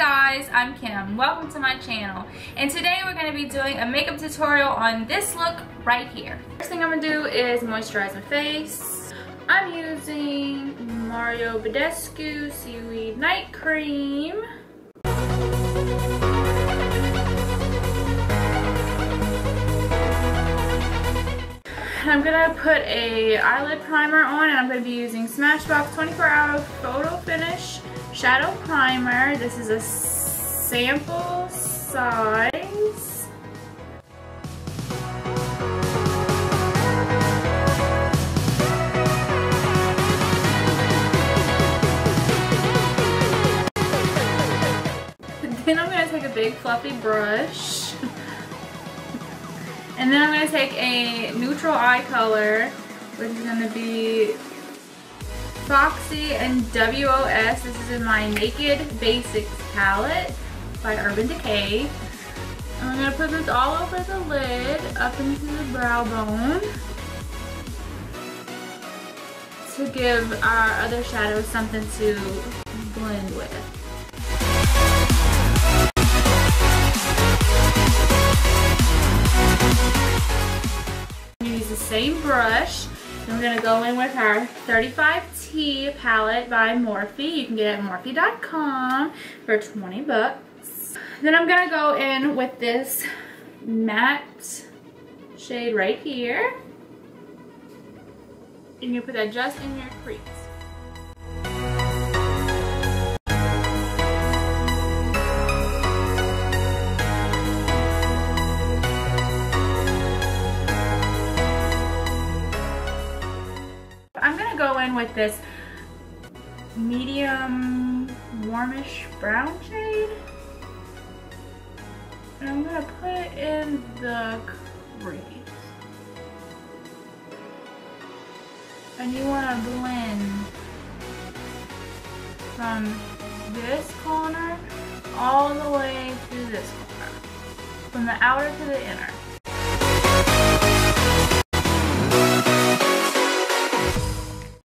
guys, I'm Kim. Welcome to my channel. And today we're going to be doing a makeup tutorial on this look right here. First thing I'm going to do is moisturize my face. I'm using Badescu Seaweed Night Cream. I'm gonna put a eyelid primer on, and I'm gonna be using Smashbox 24-Hour Photo Finish Shadow Primer. This is a sample size. Then I'm gonna take a big fluffy brush. And then I'm going to take a neutral eye color, which is going to be Foxy and WOS. This is in my Naked Basics palette by Urban Decay. And I'm going to put this all over the lid, up into the brow bone, to give our other shadows something to blend with. Same brush. Then we're going to go in with our 35T palette by Morphe. You can get it at morphe.com for 20 bucks. Then I'm going to go in with this matte shade right here. And you put that just in your crease. I'm gonna go in with this medium warmish brown shade, and I'm gonna put it in the crease. And you wanna blend from this corner all the way to this corner, from the outer to the inner.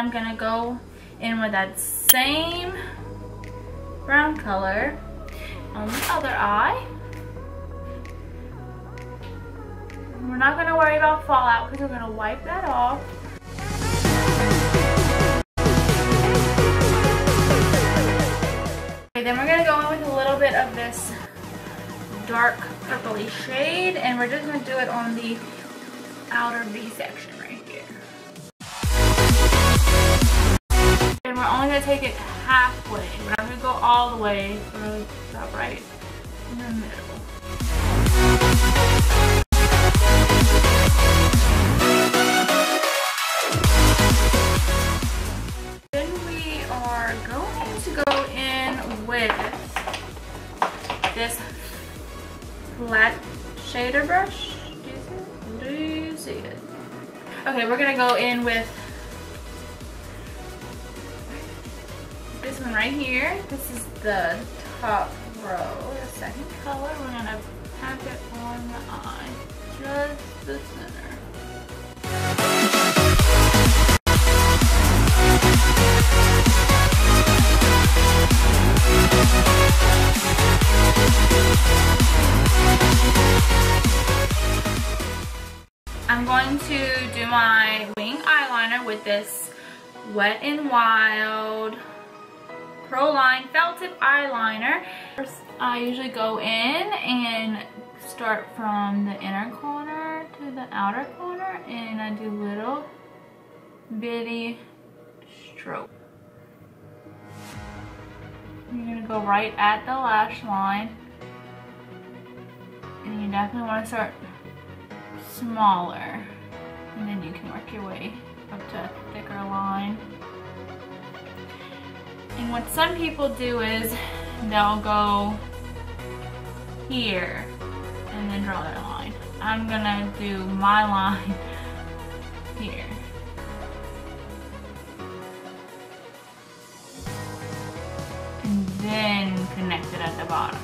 I'm gonna go in with that same brown color on the other eye. We're not gonna worry about fallout because we're gonna wipe that off. Okay, then we're gonna go in with a little bit of this dark purpley shade, and we're just gonna do it on the outer V section right here. And we're only going to take it halfway. We're not going to go all the way. We're going to stop right in the middle. Then we are going to go in with this flat shader brush. Do you see it? Okay, we're going to go in with this one right here. This is the top row, the second color. We're gonna pack it on the eye, just the center. I'm going to do my wing eyeliner with this Wet n Wild Pro Line Felt Tip Eyeliner. First, I usually go in and start from the inner corner to the outer corner, and I do little bitty strokes. You're gonna go right at the lash line, and you definitely want to start smaller, and then you can work your way up to a thicker line. And what some people do is they'll go here and then draw their line. I'm gonna do my line here. And then connect it at the bottom.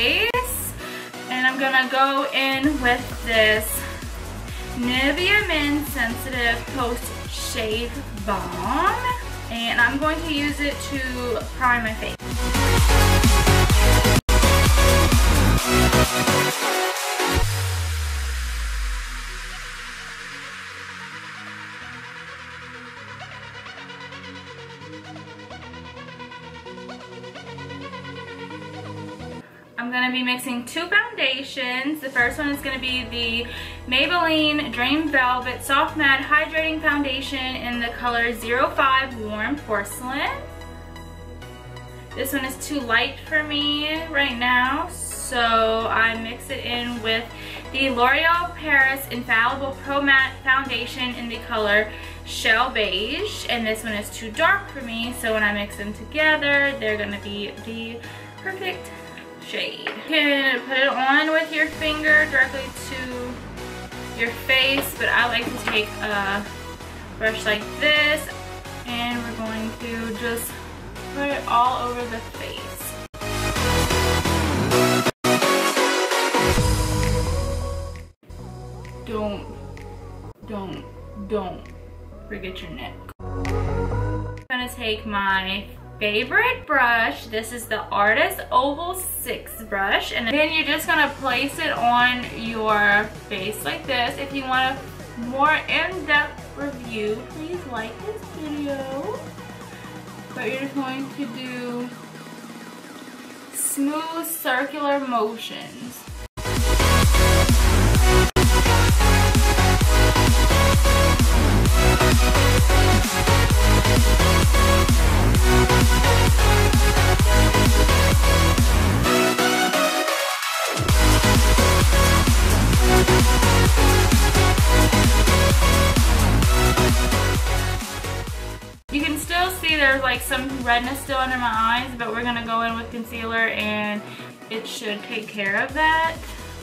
face. And I'm gonna go in with this Nivea Mens Sensitive Post Shave Balm. And I'm going to use it to prime my face. I'm going to be mixing two foundations. The first one is going to be the Maybelline Dream Velvet Soft Matte Hydrating Foundation in the color 05 Warm Porcelain. This one is too light for me right now, so I mix it in with the L'Oreal Paris Infallible Pro Matte Foundation in the color Shell Beige, and this one is too dark for me, so when I mix them together, they're going to be the perfect shade. You can put it on with your finger directly to your face, but I like to take a brush like this, and we're going to just put it all over the face. Don't forget your neck. I'm gonna take my favorite brush. This is the Artist Oval 6 brush, and then you're just gonna place it on your face like this. If you want a more in-depth review, please like this video. But you're just going to do smooth circular motions. You can still see there's like some redness still under my eyes, but we're gonna go in with concealer and it should take care of that.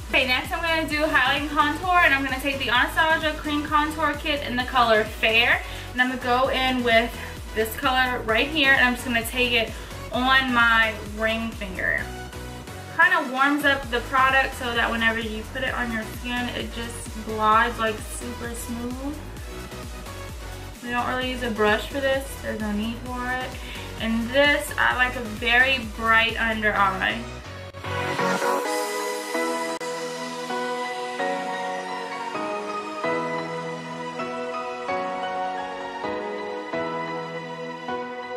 Okay, next I'm gonna do highlight and contour, and I'm gonna take the Anastasia Cream Contour Kit in the color Fair, and I'm gonna go in with this color right here, and I'm just gonna take it on my ring finger. Kind of warms up the product so that whenever you put it on your skin, it just glides like super smooth. We don't really use a brush for this, there's no need for it. And this, I like a very bright under eye.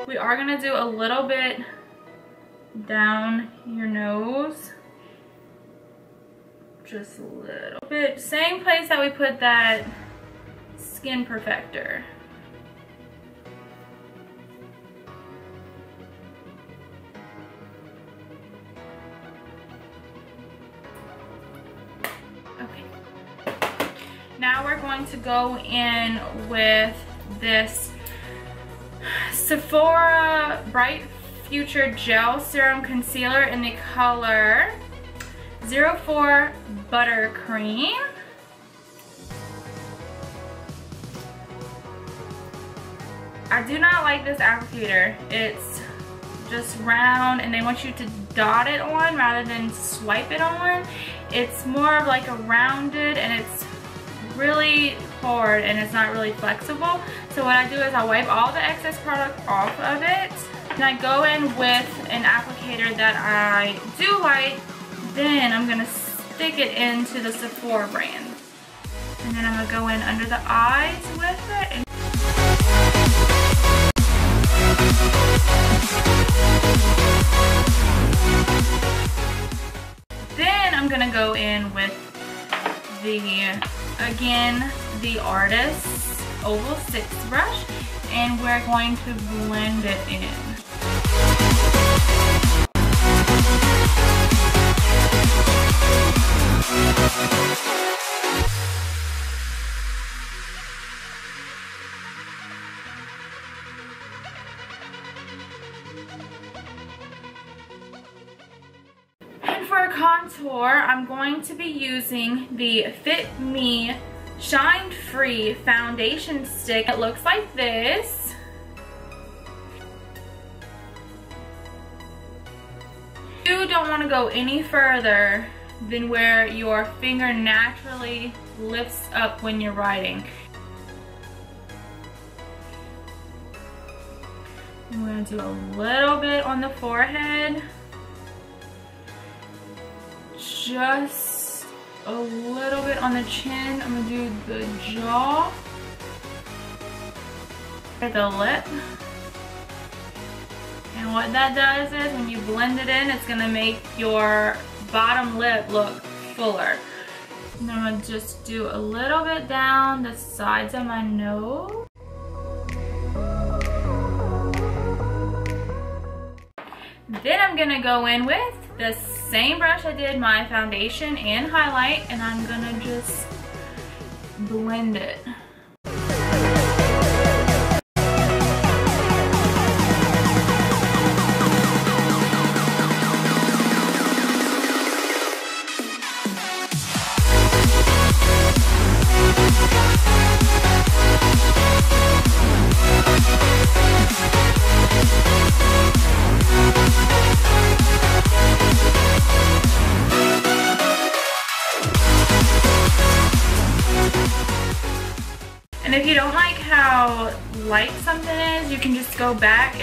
We are gonna do a little bit down your nose. Just a little bit. Same place that we put that skin perfector. Now we're going to go in with this Sephora Bright Future Gel Serum Concealer in the color 04 Buttercream. I do not like this applicator. It's just round and they want you to dot it on rather than swipe it on. It's more of like a rounded, and it's really hard and it's not really flexible. So what I do is I wipe all the excess product off of it, and I go in with an applicator that I do like. Then I'm gonna stick it into the Sephora brand, and then I'm gonna go in under the eyes with it. And then I'm gonna go in with again the Artist Oval 6 brush, and we're going to blend it in. For contour, I'm going to be using the Fit Me Shine Free Foundation Stick. It looks like this. You you don't want to go any further than where your finger naturally lifts up when you're writing. I'm going to do a little bit on the forehead. Just a little bit on the chin. I'm going to do the jaw. The lip. And what that does is when you blend it in, it's going to make your bottom lip look fuller. And I'm going to just do a little bit down the sides of my nose. Then I'm going to go in with the same brush I did my foundation and highlight, and I'm going to just blend it. And if you don't like how light something is, you can just go back.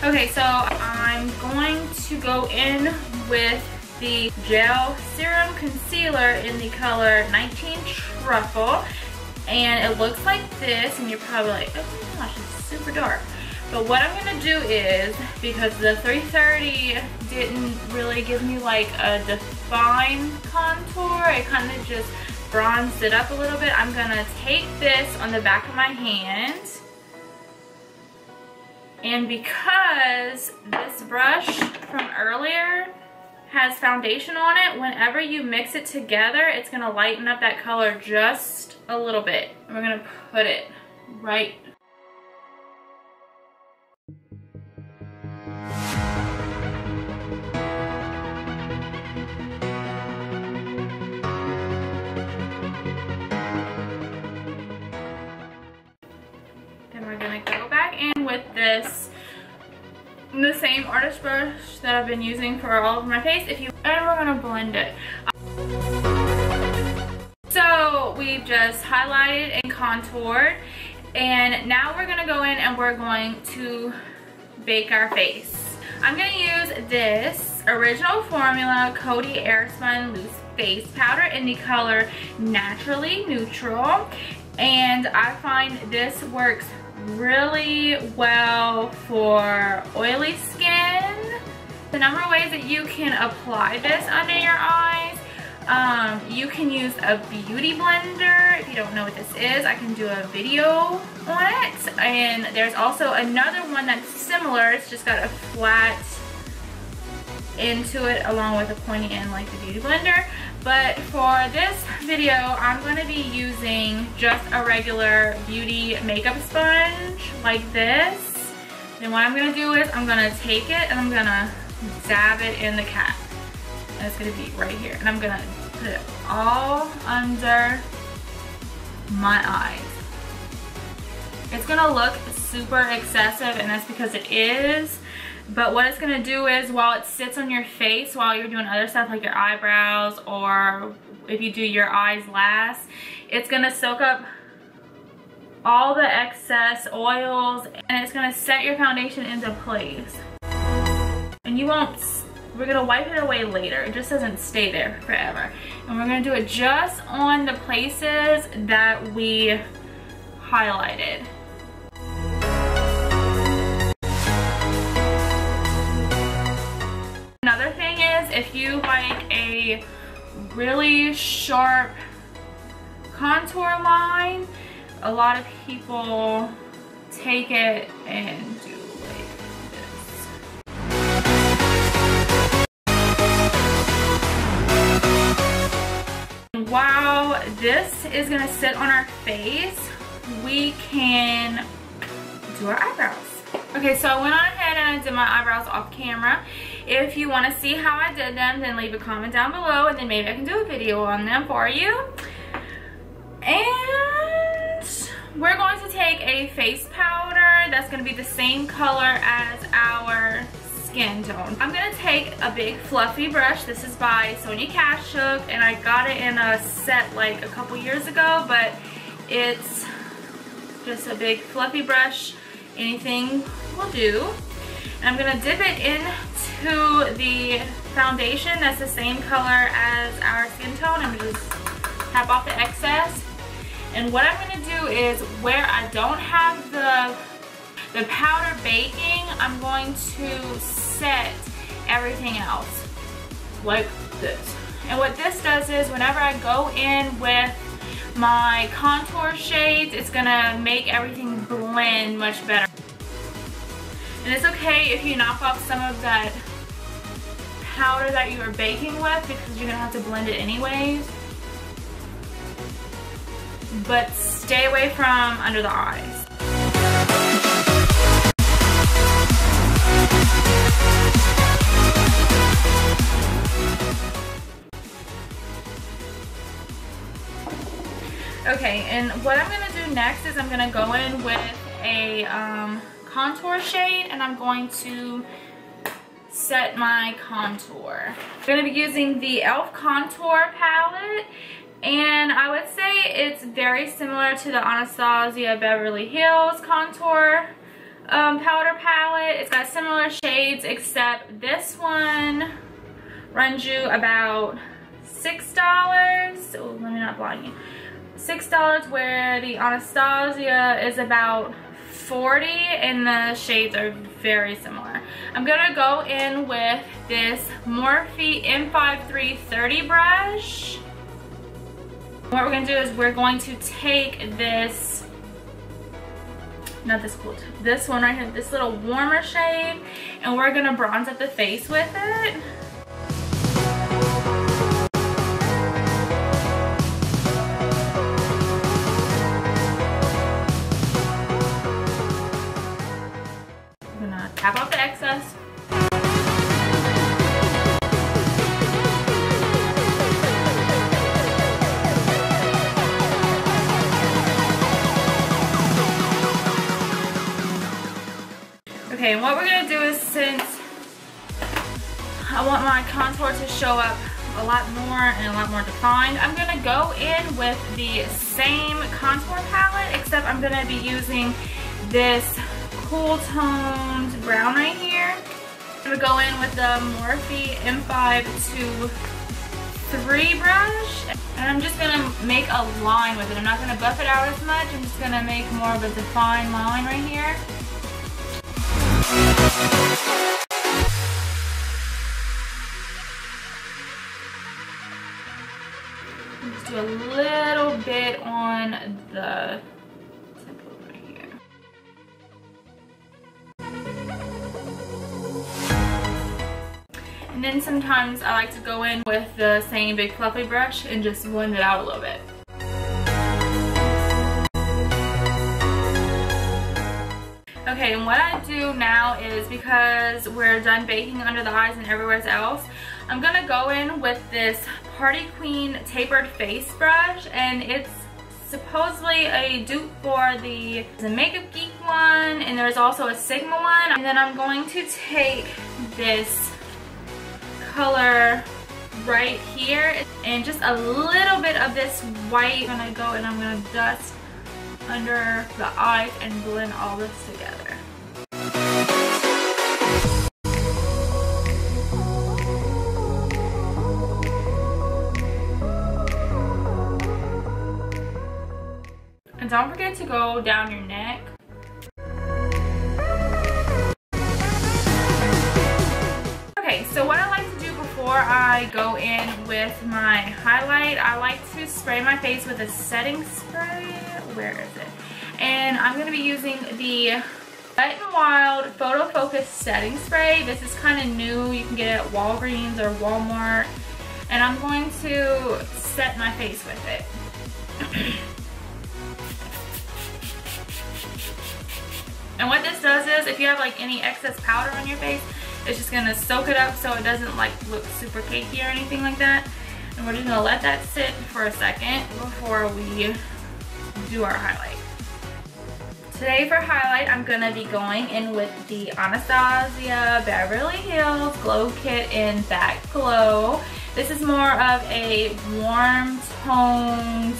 Okay, so I'm going to go in with the Gel Serum Concealer in the color 19 Truffle. And it looks like this, and you're probably like, oh my gosh, it's super dark. But what I'm going to do is, because the 330 didn't really give me like a defined contour, it kind of just bronzed it up a little bit, I'm going to take this on the back of my hand. And because this brush from earlier has foundation on it, whenever you mix it together, it's going to lighten up that color just a little bit. And we're going to put it right with this, the same artist brush that I've been using for all over my face. And we're gonna blend it. So we've just highlighted and contoured, and now we're gonna go in and we're going to bake our face. I'm gonna use this Original Formula Coty Airspun Loose Face Powder in the color Naturally Neutral, and I find this works really well for oily skin. The number of ways that you can apply this under your eyes. You can use a beauty blender. If you don't know what this is, I can do a video on it. And there's also another one that's similar. It's just got a flat into it along with a pointy end like the beauty blender. But for this video, I'm going to be using just a regular beauty makeup sponge like this. Then what I'm going to do is I'm going to take it and I'm going to dab it in the cap. And it's going to be right here. And I'm going to put it all under my eyes. It's going to look super excessive, and that's because it is. But what it's going to do is, while it sits on your face, while you're doing other stuff like your eyebrows, or if you do your eyes last, it's going to soak up all the excess oils, and it's going to set your foundation into place. And you won't, we're going to wipe it away later. It just doesn't stay there forever. And we're going to do it just on the places that we highlighted. Another thing is, if you like a really sharp contour line, a lot of people take it and do like this. While this is going to sit on our face, we can do our eyebrows. Okay, so I went on ahead and I did my eyebrows off camera. If you want to see how I did them, then leave a comment down below, and then maybe I can do a video on them for you. And we're going to take a face powder that's going to be the same color as our skin tone. I'm going to take a big fluffy brush. This is by Sonia Kashuk, and I got it in a set like a couple years ago, but it's just a big fluffy brush. Anything will do. And I'm going to dip it into the foundation that's the same color as our skin tone. I'm going to just tap off the excess. And what I'm going to do is, where I don't have the powder baking, I'm going to set everything else like this. And what this does is, whenever I go in with my contour shades, it's going to make everything blend much better. And it's okay if you knock off some of that powder that you are baking with, because you're going to have to blend it anyways. But stay away from under the eyes. Okay, and what I'm going to do next is I'm going to go in with a contour shade, and I'm going to set my contour. I'm going to be using the e.l.f. contour palette, and I would say it's very similar to the Anastasia Beverly Hills contour powder palette. It's got similar shades, except this one runs you about $6. Oh, let me not blind you. $6, where the Anastasia is about $40, and the shades are very similar. I'm gonna go in with this Morphe M5330 brush. What we're gonna do is we're going to take this, not this cool, this one right here, this little warmer shade, and we're gonna bronze up the face with it. Tap off the excess. Okay, and what we're going to do is, since I want my contour to show up a lot more and a lot more defined, I'm going to go in with the same contour palette, except I'm going to be using this cool toned brown right here. I'm going to go in with the Morphe M523 brush, and I'm just going to make a line with it. I'm not going to buff it out as much. I'm just going to make more of a defined line right here. Just do a little bit on the temple right here. And then sometimes I like to go in with the same big fluffy brush and just blend it out a little bit. Okay, and what I do now is, because we're done baking under the eyes and everywhere else, I'm going to go in with this Party Queen tapered face brush, and it's supposedly a dupe for the Makeup Geek one, and there's also a Sigma one. And then I'm going to take this color right here, and just a little bit of this white. I'm going to go and I'm going to dust under the eyes and blend all this together. And don't forget to go down your neck. Okay, so what I like to do before I go in with my highlight, I like to spray my face with a setting spray. Where is it? And I'm going to be using the Wet n Wild Photo Focus Setting Spray. This is kind of new. You can get it at Walgreens or Walmart. And I'm going to set my face with it. And what this does is, if you have like any excess powder on your face, it's just going to soak it up so it doesn't like look super cakey or anything like that. And we're just going to let that sit for a second before we do our highlight. Today for highlight, I'm gonna be going in with the Anastasia Beverly Hills Glow Kit in That Glow. This is more of a warm toned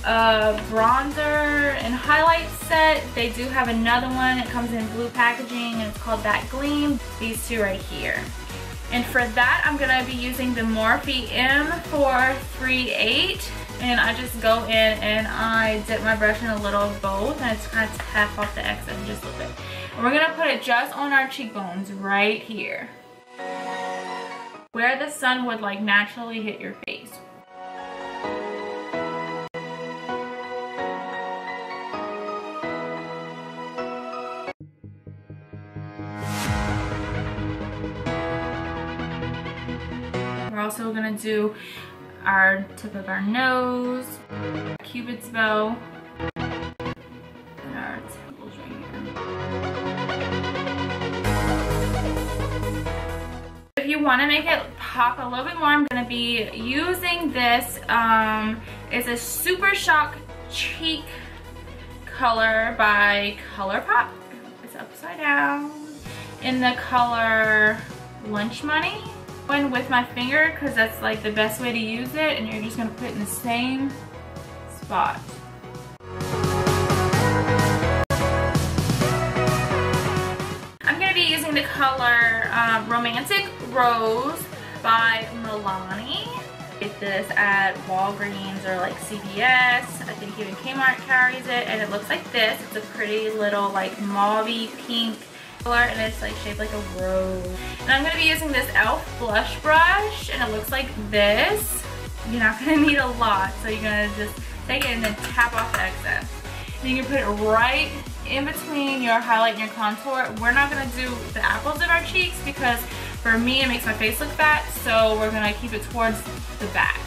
bronzer and highlight set. They do have another one. It comes in blue packaging and it's called That Gleam. These two right here. And for that, I'm gonna be using the Morphe M438. And I just go in and I dip my brush in a little of both, and I just kind of tap off the excess just a little bit. And we're gonna put it just on our cheekbones right here, where the sun would like naturally hit your face. We're also gonna do our tip of our nose, Cupid's bow, and our temples right here. If you want to make it pop a little bit more, I'm going to be using this. It's a Super Shock Cheek color by ColourPop. It's upside down in the color Lunch Money. One with my finger because that's like the best way to use it, and you're just going to put it in the same spot. I'm going to be using the color Romantic Rose by Milani. Get this at Walgreens or like CVS. I think even Kmart carries it, and it looks like this. It's a pretty little like mauve-y pink color, and it's like shaped like a rose. And I'm gonna be using this e.l.f. blush brush, and it looks like this. You're not gonna need a lot, so you're gonna just take it and then tap off the excess. And you can put it right in between your highlight and your contour. We're not gonna do the apples of our cheeks because for me it makes my face look fat, so we're gonna keep it towards the back.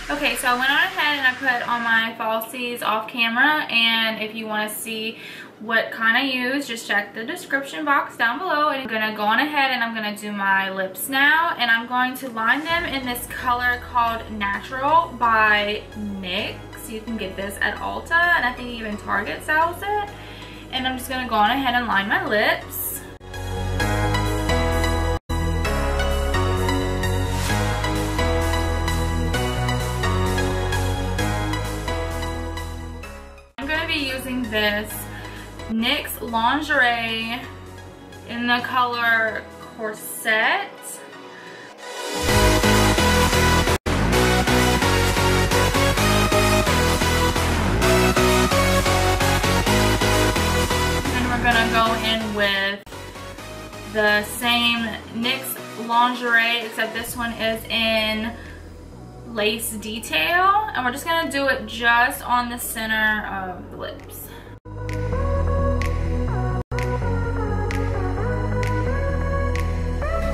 Okay, so I went on ahead and I put on my falsies off camera, and if you want to see what kind I use, just check the description box down below. And I'm going to go on ahead and I'm going to do my lips now, and I'm going to line them in this color called Natural by NYX. You can get this at Ulta, and I think even Target sells it. And I'm just going to go on ahead and line my lips. Using this NYX Lingerie in the color Corset. And we're gonna go in with the same NYX Lingerie, except this one is in lace detail, and we're just gonna do it just on the center of the lips.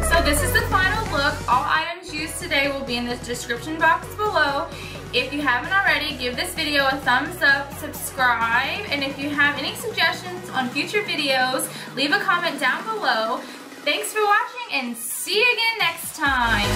So this is the final look. All items used today will be in the description box below. If you haven't already, give this video a thumbs up, subscribe, and if you have any suggestions on future videos, leave a comment down below. Thanks for watching, and see you again next time.